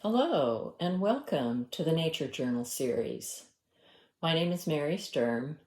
Hello, and welcome to the Nature Journal series. My name is Mary Sturm,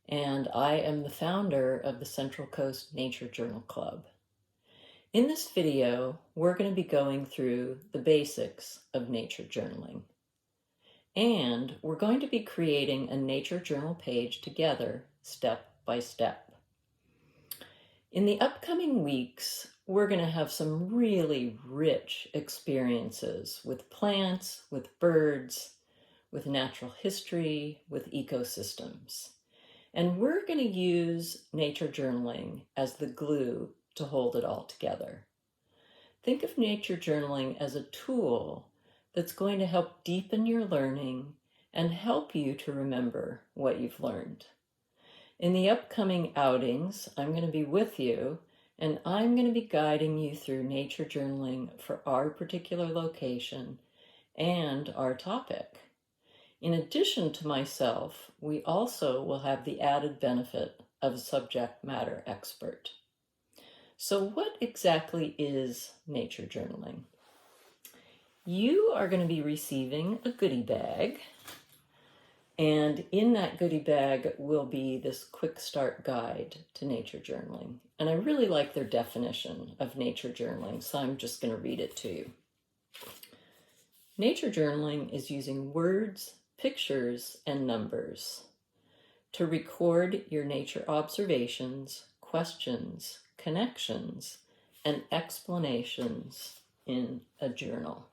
and I am the founder of the Central Coast Nature Journal Club. In this video, we're going to be going through the basics of nature journaling. And we're going to be creating a nature journal page together, step by step. In the upcoming weeks, we're going to have some really rich experiences with plants, with birds, with natural history, with ecosystems. And we're going to use nature journaling as the glue to hold it all together. Think of nature journaling as a tool that's going to help deepen your learning and help you to remember what you've learned. In the upcoming outings, I'm going to be with you, and I'm going to be guiding you through nature journaling for our particular location and our topic. In addition to myself, we also will have the added benefit of a subject matter expert. So what exactly is nature journaling? You are going to be receiving a goodie bag. And in that goodie bag will be this quick start guide to nature journaling. And I really like their definition of nature journaling, so I'm just going to read it to you. Nature journaling is using words, pictures, and numbers to record your nature observations, questions, connections, and explanations in a journal.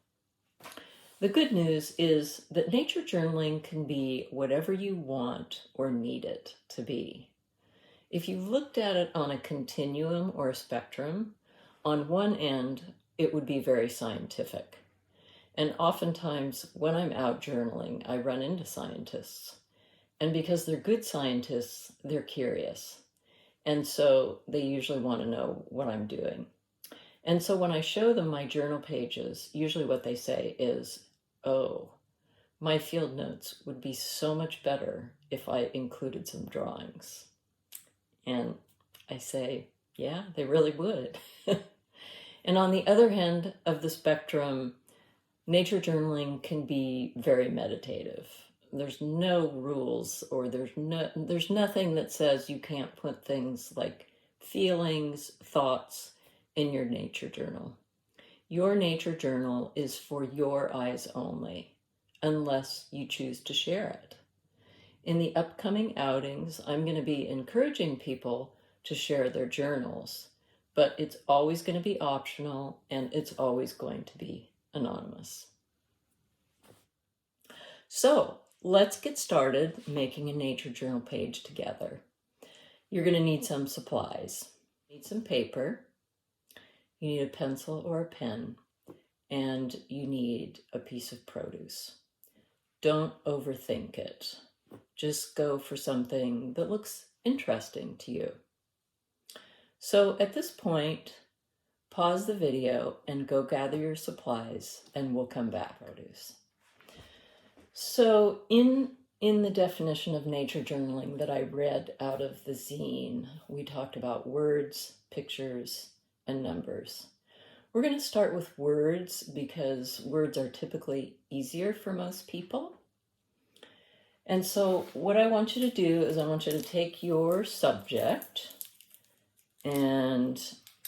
The good news is that nature journaling can be whatever you want or need it to be. If you looked at it on a continuum or a spectrum, on one end, it would be very scientific. And oftentimes, when I'm out journaling, I run into scientists. And because they're good scientists, they're curious. And so they usually want to know what I'm doing. And so when I show them my journal pages, usually what they say is, "Oh, my field notes would be so much better if I included some drawings." And I say, yeah, they really would. And on the other end of the spectrum, nature journaling can be very meditative. There's no rules, or there's nothing that says you can't put things like feelings, thoughts in your nature journal. Your nature journal is for your eyes only, unless you choose to share it. In the upcoming outings, I'm going to be encouraging people to share their journals, but it's always going to be optional, and it's always going to be anonymous. So let's get started making a nature journal page together. You're going to need some supplies. You need some paper. You need a pencil or a pen, and you need a piece of produce. Don't overthink it. Just go for something that looks interesting to you. So at this point, pause the video and go gather your supplies, and we'll come back. Produce. So in the definition of nature journaling that I read out of the zine, we talked about words, pictures, and numbers. We're going to start with words because words are typically easier for most people. And so what I want you to do is I want you to take your subject, and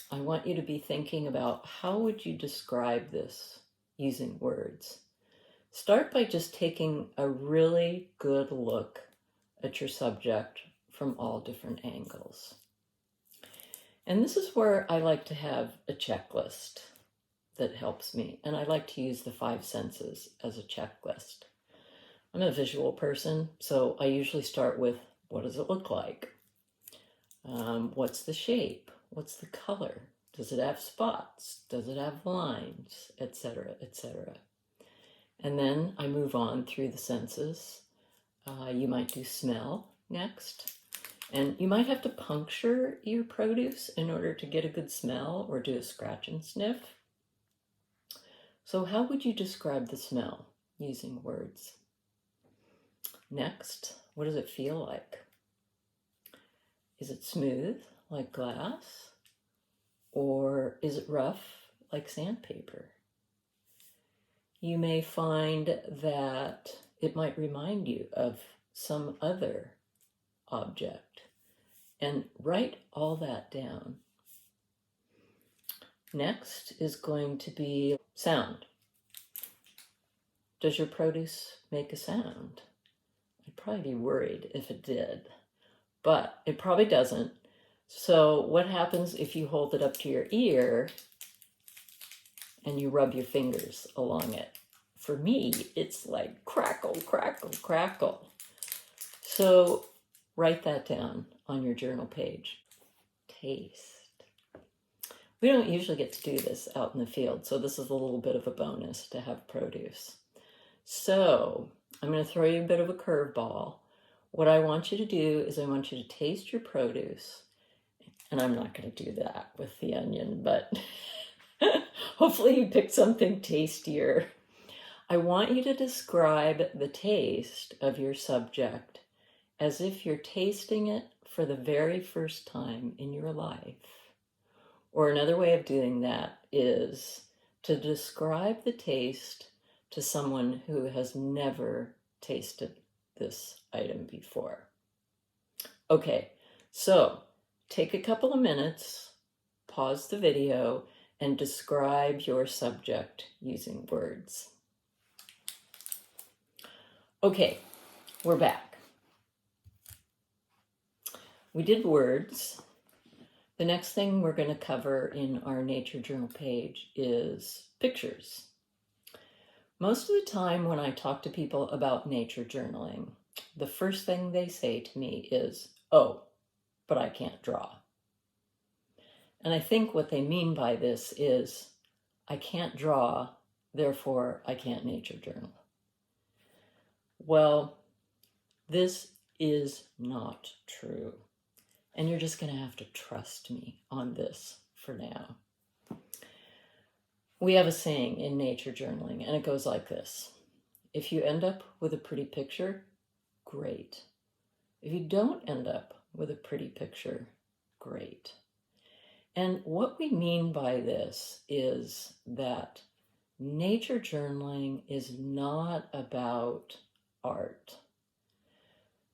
I want you to be thinking about how would you describe this using words. Start by just taking a really good look at your subject from all different angles. And this is where I like to have a checklist that helps me. And I like to use the 5 senses as a checklist. I'm a visual person, so I usually start with, what does it look like? What's the shape? What's the color? Does it have spots? Does it have lines? Etc., etc. And then I move on through the senses. You might do smell next. And you might have to puncture your produce in order to get a good smell, or do a scratch and sniff. So how would you describe the smell using words? Next, what does it feel like? Is it smooth like glass? Or is it rough like sandpaper? you may find that it might remind you of some other object, and write all that down. Next is going to be sound. Does your produce make a sound? I'd probably be worried if it did, but it probably doesn't. So what happens if you hold it up to your ear and you rub your fingers along it? For me, it's like crackle, crackle, crackle. So write that down on your journal page. Taste. We don't usually get to do this out in the field, so this is a little bit of a bonus to have produce. So I'm going to throw you a bit of a curveball. What I want you to do is I want you to taste your produce, and I'm not going to do that with the onion, but hopefully you picked something tastier. I want you to describe the taste of your subject as if you're tasting it for the very first time in your life. Or another way of doing that is to describe the taste to someone who has never tasted this item before. Okay, so take a couple of minutes, pause the video, and describe your subject using words. Okay, we're back. We did words. The next thing we're going to cover in our nature journal page is pictures. Most of the time when I talk to people about nature journaling, the first thing they say to me is, "Oh, but I can't draw." And I think what they mean by this is, I can't draw, therefore I can't nature journal. Well, this is not true. And you're just going to have to trust me on this for now. We have a saying in nature journaling, and it goes like this. If you end up with a pretty picture, great. If you don't end up with a pretty picture, great. And what we mean by this is that nature journaling is not about art.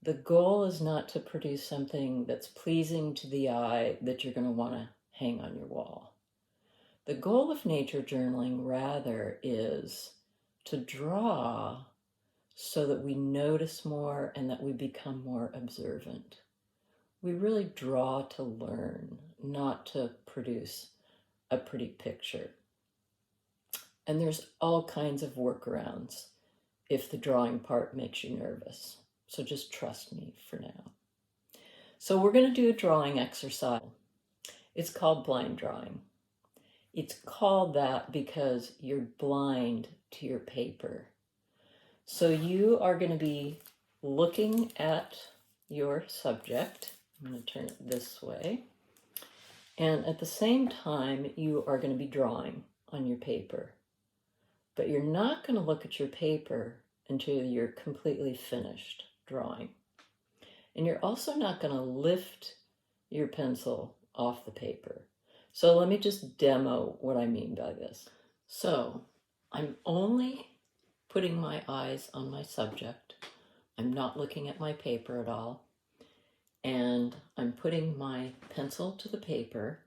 The goal is not to produce something that's pleasing to the eye that you're going to want to hang on your wall. The goal of nature journaling, rather, is to draw so that we notice more and that we become more observant. We really draw to learn, not to produce a pretty picture. And there's all kinds of workarounds if the drawing part makes you nervous. So just trust me for now. So we're going to do a drawing exercise. It's called blind drawing. It's called that because you're blind to your paper. So you are going to be looking at your subject. I'm going to turn it this way. And at the same time, you are going to be drawing on your paper. But you're not going to look at your paper until you're completely finished drawing. And you're also not going to lift your pencil off the paper. So let me just demo what I mean by this. So I'm only putting my eyes on my subject. I'm not looking at my paper at all. And I'm putting my pencil to the paper.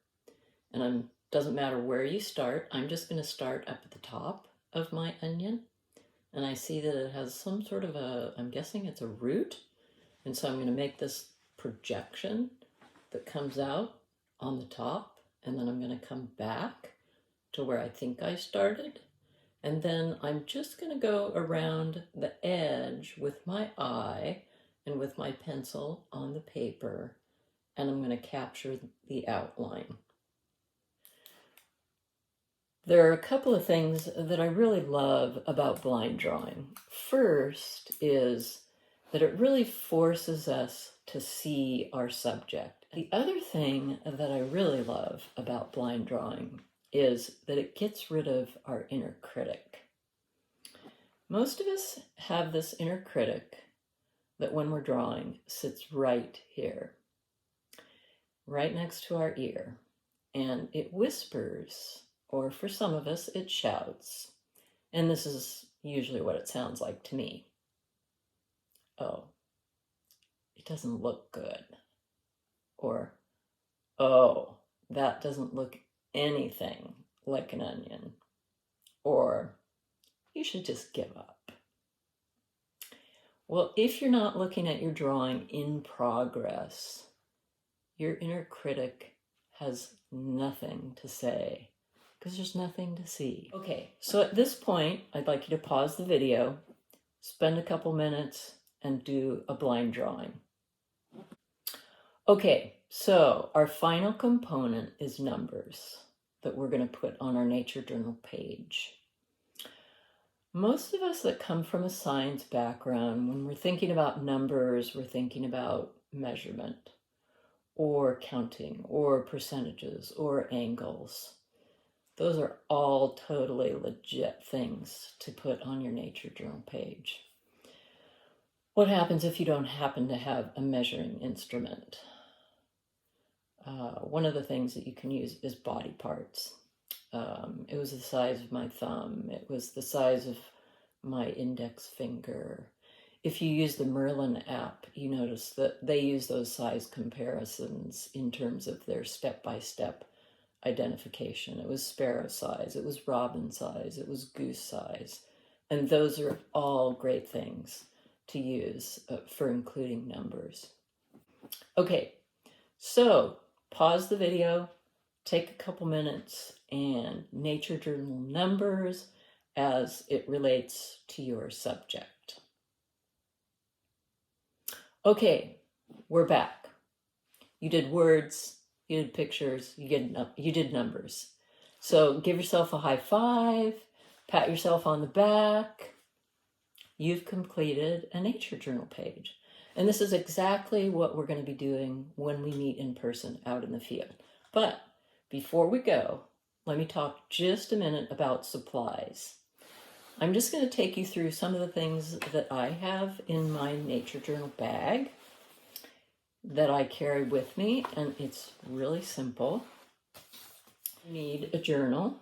And doesn't matter where you start. I'm just going to start up at the top of my onion. And I see that it has some sort of I'm guessing it's a root. And so I'm going to make this projection that comes out on the top. And then I'm going to come back to where I think I started. And then I'm just going to go around the edge with my eye and with my pencil on the paper. And I'm going to capture the outline. There are a couple of things that I really love about blind drawing. First is that it really forces us to see our subject. The other thing that I really love about blind drawing is that it gets rid of our inner critic. Most of us have this inner critic that when we're drawing sits right here, right next to our ear, and it whispers, or for some of us, it shouts, And this is usually what it sounds like to me. Oh, it doesn't look good. Or, oh, that doesn't look anything like an onion. Or, you should just give up. Well, if you're not looking at your drawing in progress, your inner critic has nothing to say because there's nothing to see. Okay, so at this point, I'd like you to pause the video, spend a couple minutes, and do a blind drawing. Okay, so our final component is numbers that we're going to put on our nature journal page. Most of us that come from a science background, when we're thinking about numbers, we're thinking about measurement or counting or percentages or angles. Those are all totally legit things to put on your nature journal page. What happens if you don't happen to have a measuring instrument? One of the things that you can use is body parts. It was the size of my thumb. It was the size of my index finger. If you use the Merlin app, you notice that they use those size comparisons in terms of their step-by-step identification. It was sparrow size, it was robin size, it was goose size. And those are all great things to use for including numbers. Okay, so pause the video, take a couple minutes, and nature journal numbers as it relates to your subject. Okay, we're back. You did words, you did pictures, you did numbers. So give yourself a high five, pat yourself on the back. You've completed a nature journal page. And this is exactly what we're going to be doing when we meet in person out in the field. But before we go, let me talk just a minute about supplies. I'm just going to take you through some of the things that I have in my nature journal bag that I carry with me, and it's really simple. You need a journal.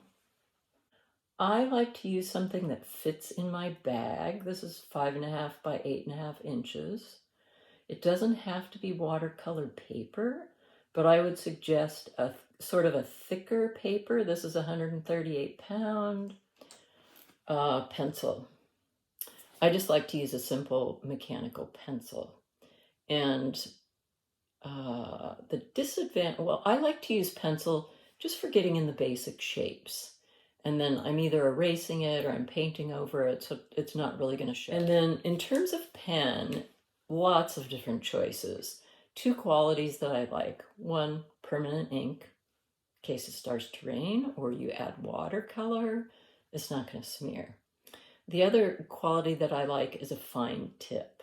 I like to use something that fits in my bag. This is 5.5 by 8.5 inches. It doesn't have to be watercolor paper, but I would suggest a sort of a thicker paper. This is 138 pound pencil. I just like to use a simple mechanical pencil. And the disadvantage, well, I like to use pencil just for getting in the basic shapes. And then I'm either erasing it or I'm painting over it, so it's not really going to show. And then in terms of pen, lots of different choices. Two qualities that I like. One, permanent ink, in case it starts to rain or you add watercolor, it's not going to smear. The other quality that I like is a fine tip.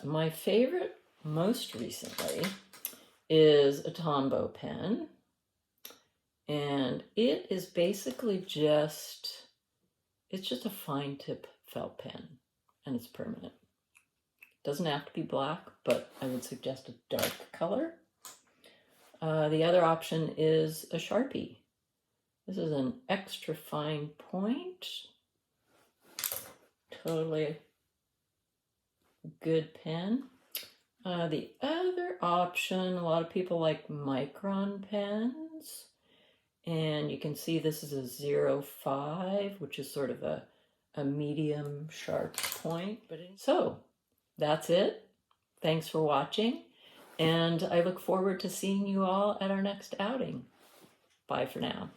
My favorite most recently is a Tombow pen. And it is basically it's just a fine tip felt pen, and it's permanent. Doesn't have to be black, but I would suggest a dark color. The other option is a Sharpie. This is an extra fine point. Totally good pen. The other option, a lot of people like Micron pens. And you can see this is a 0.5, which is sort of a medium sharp point. So that's it. Thanks for watching. And I look forward to seeing you all at our next outing. Bye for now.